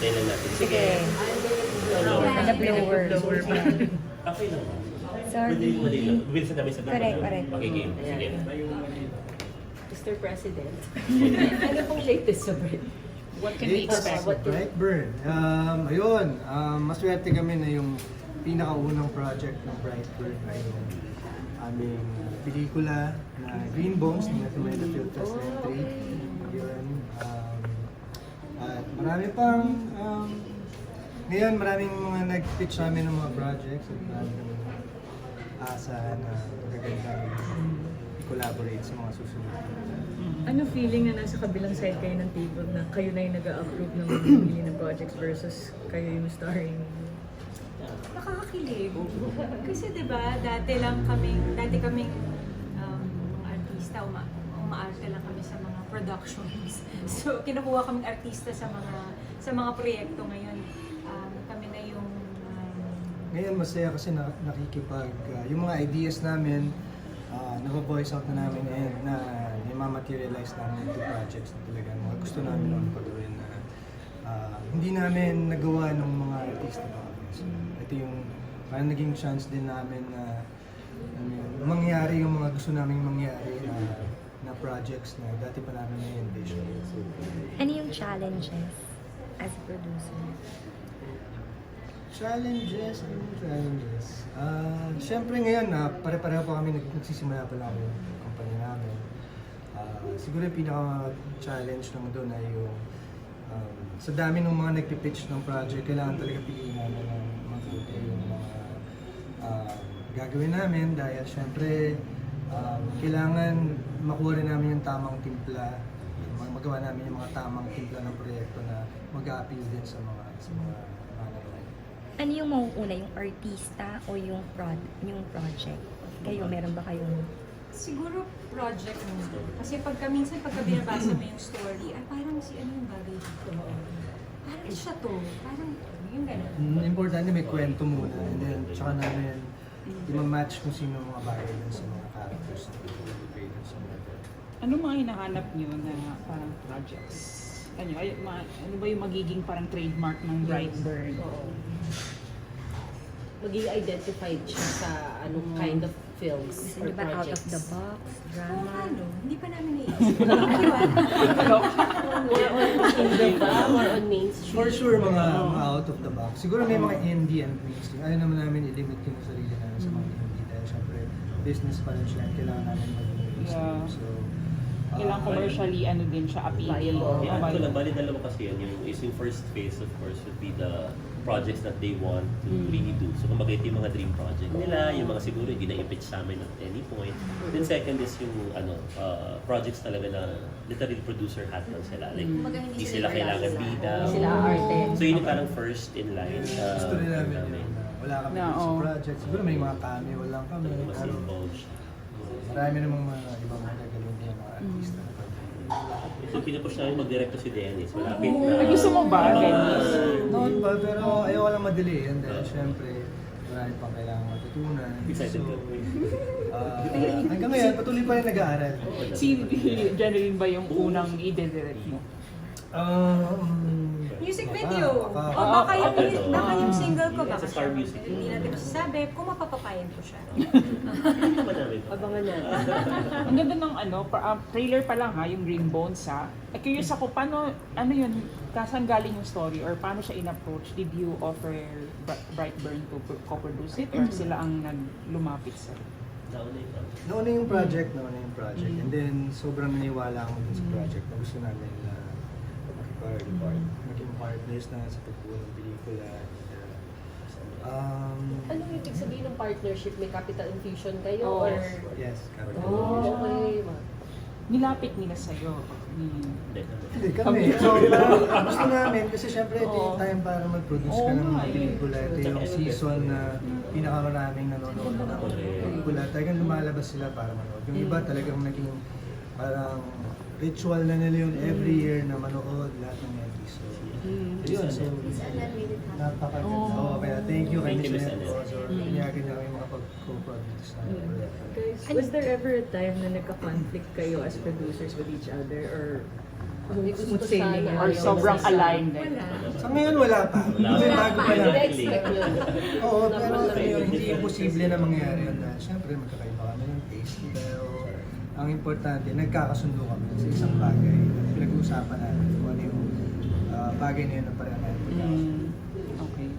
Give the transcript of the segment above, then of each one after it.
Hintayin lang natin. Sige. Nag-blower. Okay lang. Sorry. Madali lang. Bilisan namin sa Correct. Okay, game. Sige. Mr. President, ano pong latest sa Brent? What can we expect? Brightburn. Maswerte kami na yung pinakaunang project ng Brightburn ay yung aming pelikula na Green Bones na Tumeda Film Fest Entry. Yun. At marami pang ngayon maraming mga nag-pitch sa amin ng mga projects at maraming asahan na magaganda i-collaborate sa mga susunod. Ano feeling na nasa kabilang side kayo ng table na kayo na yung nag-a-approve ng mamimili ng projects versus kayo yung starring? Nakakakilig. Kasi 'di ba, dati kaming mga artista, umaarte lang kami sa mga productions. So kinukuha kaming artista sa mga proyekto ngayon. Kami na yung Ngayon masaya kasi yung mga ideas namin, nag-voice out na namin ngayon na i-materialize namin into projects na talaga mga gusto namin noon pagawin na hindi namin nagawa ng mga artista pa. So, ito yung parang naging chance din namin na mangyari yung mga gusto namin mangyari na projects na dati pa namin na-envision. Ano yung challenges as a producer? Challenges. Siyempre ngayon pare-pareho pa kami nagsisimula pa lang yung company namin. Siguro yung pinaka-challenge naman doon ay yung sa dami ng mga nagpipitch ng project, kailangan talaga piliin namin ng mabuti yung mga gagawin namin dahil siyempre kailangan makuha rin namin yung tamang timpla, magawa namin yung mga tamang timpla ng proyekto na mag-a-appeal din sa mga manay. Ano yung mauuna, yung artista o yung project? Kayo, meron ba kayong... siguro project mo. Kasi minsan pagka binabasa mo yung story, ay parang si ano yung bagay dito. Parang siya to. Parang yung gano'n. Importante may kwento muna and then tsaka namin i-match kung sino mga bagay dun sa mga characters na ibigay dun sa mga. Ano mga hinahanap nyo na parang projects? Ano ba yung magiging parang trademark ng Brightburn? Magiging identified siya sa anong kind of films Gusto or niyo ba out of projects? the box, drama? Hindi pa namin naisip. More on indie ba? More on mainstream? For sure mga out of the box. Siguro may mga indie and mainstream. Ayaw naman namin i-limit yung sarili namin sa mga indie dahil syempre business pa rin siya. Kailangan namin maging mainstream. Yeah. So, Kailangan commercially din siya appealing. Viable. Yeah, ito lang, bali dalawa kasi yan. Yung first phase, of course, would be the projects that they want to really do. So, kumbaga ito yung mga dream project nila, yung mga siguro hindi na i-pitch sa amin at any point. Then second is yung projects talaga na literally producer hat lang sila. Like, hindi sila kailangan bida. Hindi sila arte. So, yun yung parang first in line. gusto rin namin yun. Wala kami dun sa Oo. project. Siguro may mga cameo lang kami. Mas Pero involved. marami namang mga ibang magagaling din mga artista na pag So, pinupush namin mag-direct to si Dennis. Malapit na. Ay, gusto mo ba, Dennis? noon pa, pero ayaw lang madali. And then, syempre, marami pang kailangan matutunan. Excited ka. Hanggang ngayon, patuloy pa rin nag-aaral. Si Jeneline ba yung unang i-direct mo? Music video. Baka- O baka yung single ko. Sa Baka Star siya. Music. Hindi natin masasabi kung mapapapayan ko siya. Hindi naman namin. Abangan natin. Ang ganda ng trailer pa lang ha, yung Green Bones ha. Curious ako, ano yun, saan galing yung story or paano siya in-approach? Did you offer Brightburn to co-produce it or sila ang lumapit sa Nauna yung project. Nauna yung project. And then, sobrang naniwala ako dun sa project na gusto namin na maging partners na sa pagbuo ng pelikula. Ano yung ibig sabihin ng partnership? May capital infusion kayo? Oh. Or... Yes, character. okay. nilapit nila sa'yo? Hindi kami. So, gusto namin kasi syempre ito yung time para mag-produce ka ng mga pelikula. Ito yung season na pinakamaraming nanonood ng pelikula. Talagang lumalabas sila para manood. Yung iba talagang naging parang ritual na nila yun every year na manood lahat ng episode. Yun, so napakaganda. Oo, kaya thank you kay Miss Neto. So, pinayagan niya kami makapag-co-produce na. Guys, was there ever a time na nagka-conflict kayo as producers with each other or smooth sailing. Or sobrang aligned eh? Wala. Sa ngayon wala pa. Kasi bago pa lang. expect yun. Oo, pero alam mo yun, hindi imposible na mangyari yun dahil syempre magkakaiba kami ng taste. Pero ang importante, nagkakasundo kami sa isang bagay. Pinag-uusapan natin kung ano yung bagay na yun na parang Okay.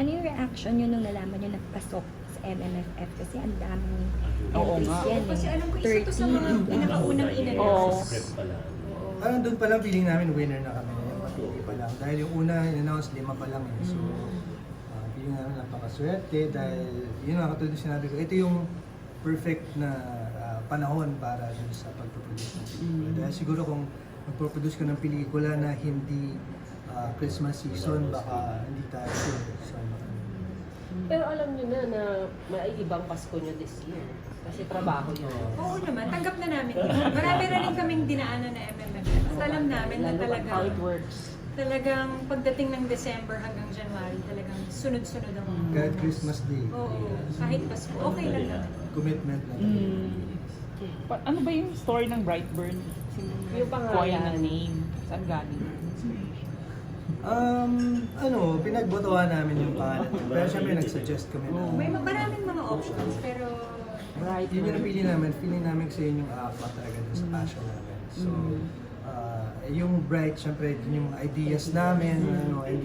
Ano yung reaction nyo nung nalaman nyo nagpasok sa MMFF? Kasi ang daming Oo entries nga. yan Kasi eh. alam ko isa to sa mga pinakaunang Oo. in-announce. Script pa lang. Parang doon pa lang feeling namin winner na kami. Patuloy pa lang. Dahil yung una in-announce 5 pa lang eh. So, feeling namin napakaswerte dahil yun nga katulad yung sinabi ko, ito yung perfect na panahon para dun sa pagproduce ng pelikula. Dahil siguro kung magproduce ka ng pelikula na hindi Christmas season, baka hindi tayo sure. So, Pero alam nyo na may ibang Pasko nyo this year. Kasi trabaho yun. Oo naman, tanggap na namin yun. Marami na rin kaming dinaanan na MMFF. At alam namin na How it works. talagang pagdating ng December hanggang January, talagang sunod-sunod ang mga kahit Christmas Day, Oo, kahit Pasko, okay lang naman. commitment na. Ano ba yung story ng Brightburn? Yung pangalan. Coin na name. Saan galing? Pinagbotohan namin yung pangalan. Pero syempre nag-suggest kami na May maraming mga options, pero yun yung napili namin. Feeling namin kasi yun yung aakma talaga dun sa passion namin. So, yung bright, syempre, yun yung ideas namin, and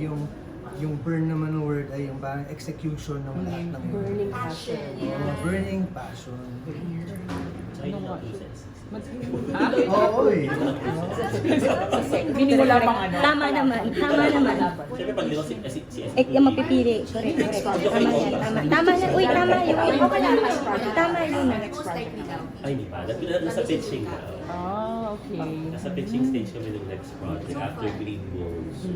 yung burn naman ng word ay yung parang execution ng lahat ng yun. Burning passion. Burning passion. Tsaka yun ang 2 cents. Oo eh. Meaning wala pang ano? Tama naman. Siyempre pag liwas si Yung mapipili. Correct. Tama yan. Tama na. Uy, tama yun. Tama yun. Ay, hindi pa. Nasa pitching na. Okay. Nasa pitching stage kami ng next project after Green Bull. So,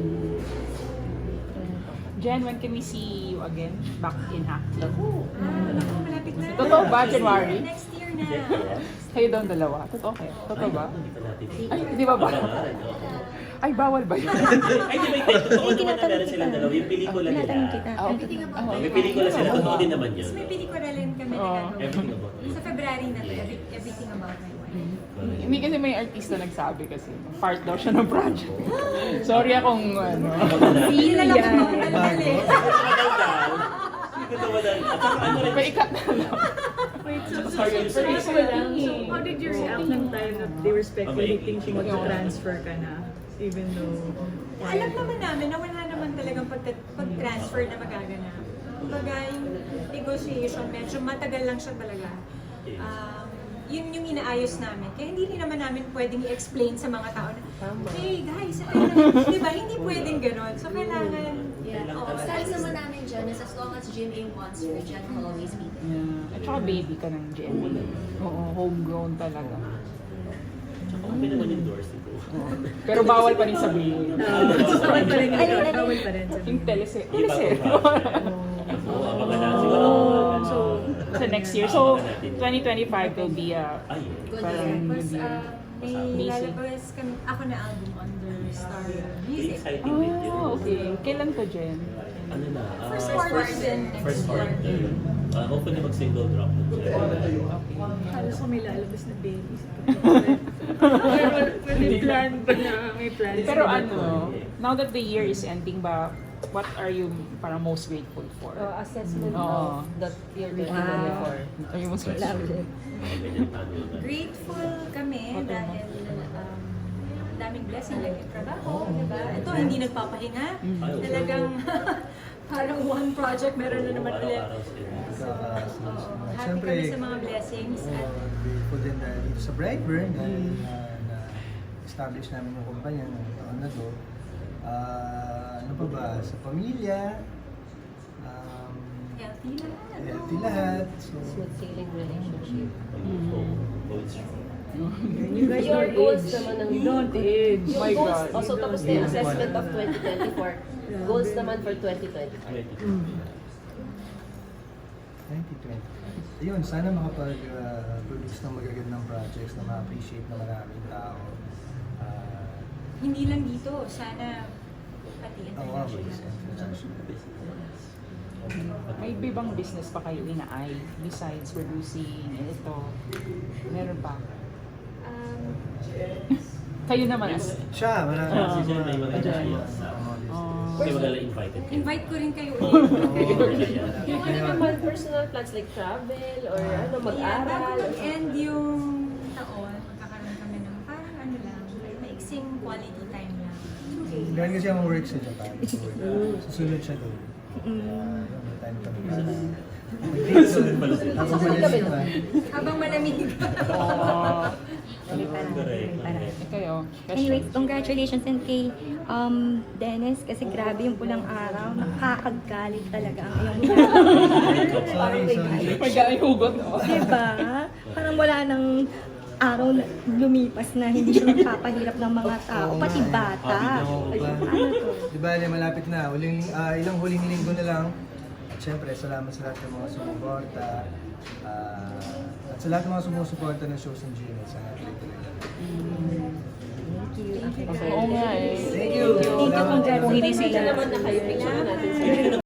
Jen, when can we see you again? Back in acting? malapit na. Totoo ba, January? Next year na. Kayo daw dalawa? Totoo kayo? Totoo ba? Hindi pa natin. Ay, di ba ba? Abangan, oo. Ay, bawal ba yun? Ay, di ba ito? Totoo naman na meron silang dalawa. Yung pelikula nila. Tinatanong kita. May pelikula sila. Totoo din naman yun. Tapos may pelikula rin kami na Oo. gagawin. Everything about it. Sa February na to, Everything About My Wife. Hindi kasi may artista nagsabi kasi part daw siya ng project. Sorry akong ano. Hindi na lang ako madali. Hindi ko naman. At saka ano rin. May ikat na lang. Wait, so Sorry. how did you react ng time that they were speculating kung mag-transfer ka na? Even though... Alam naman namin na wala naman talagang pag-transfer na magaganap. Kumbaga, yung negotiation, medyo matagal lang siya talaga. Yun yung inaayos namin. Kaya hindi rin naman namin pwedeng i-explain sa mga tao na, hey guys, di ba? Hindi pwedeng ganon. So, kailangan, Style naman namin dyan is as long as GMA wants you, Jen will always be there. Yeah. At saka baby ka ng GMA. Oo, homegrown talaga. Tsaka kami naman endorse ito. Pero bawal pa rin sabihin. Bawal pa rin yun. Bawal pa rin. Yung teleserye. Iba Teleserye. ang project. Oo, abangan natin. Siguro. So, sa next year. So, 2025 will be a Ay, parang tapos good year. may lalabas kami, ako na album under Star Music. exciting din yun. Oh, okay. Kailan to, Jen? Ano na? First quarter din next First quarter. quarter. Hopefully mag-single drop na siya. Kala ko may lalabas na baby. Pero may plan pa na, may plan. Pero ano, now that the year is ending ba, what are you parang most grateful for? Assessment Oo. of that year 2024. Are you most grateful? Ganyan, ano na. Grateful kami dahil ang daming blessing like yung trabaho, diba? Ito, hindi nagpapahinga. Talagang parang one project, meron na naman ulit. Araw-araw sila. So, happy kami sa mga blessings. At Grateful din dahil dito sa Brightburn dahil na-establish namin yung kumpanya ng taon na to. Ano pa ba? Sa pamilya, healthy lahat. healthy lahat. So, Smooth sailing relationship. Going strong. You guys Your don't goals age. naman ng You don't age. Yung My goals, God. also tapos na yung assessment of 2024. Goals naman for 2025. 2020. Ayun, sana makapag-produce ng magagandang projects na ma-appreciate ng maraming tao. Hindi lang dito, sana pati international. May ibang business pa kayo ina-eye besides producing and ito? Meron pa? Kayo naman as... Siya, marami. Si Jen may mga Jen. Kasi wala invited. Invite ko rin kayo ulit. Yung ano naman, personal plans like travel or ano, Yeah, bago mag-aral. mag-end yung taon, magkakaroon kami ng parang ano lang, maiksing quality time lang. Meron kasi ang work sa Japan. Susunod siya doon. May time kami. Susunod pala sila. Habang malis siya. Habang malamig. Correct. Kayo. Anyways, congratulations and kay Dennis kasi grabe yung pulang araw. Nakakagalit talaga ang iyong Sorry. Pagkain hugot, no? Diba? Parang wala nang araw na lumipas na hindi siya nagpapahirap ng mga tao, pati bata. Happy na ako. Ano to? Di ba, malapit na. Ilang huling linggo na lang. At syempre, salamat sa lahat ng mga sumuporta. At sa lahat ng mga sumusuporta ng shows ng GMA sa Thank you. Oo nga eh. Thank you. Thank you, Kung hindi congratulations. sila naman na kayo, picture natin sila.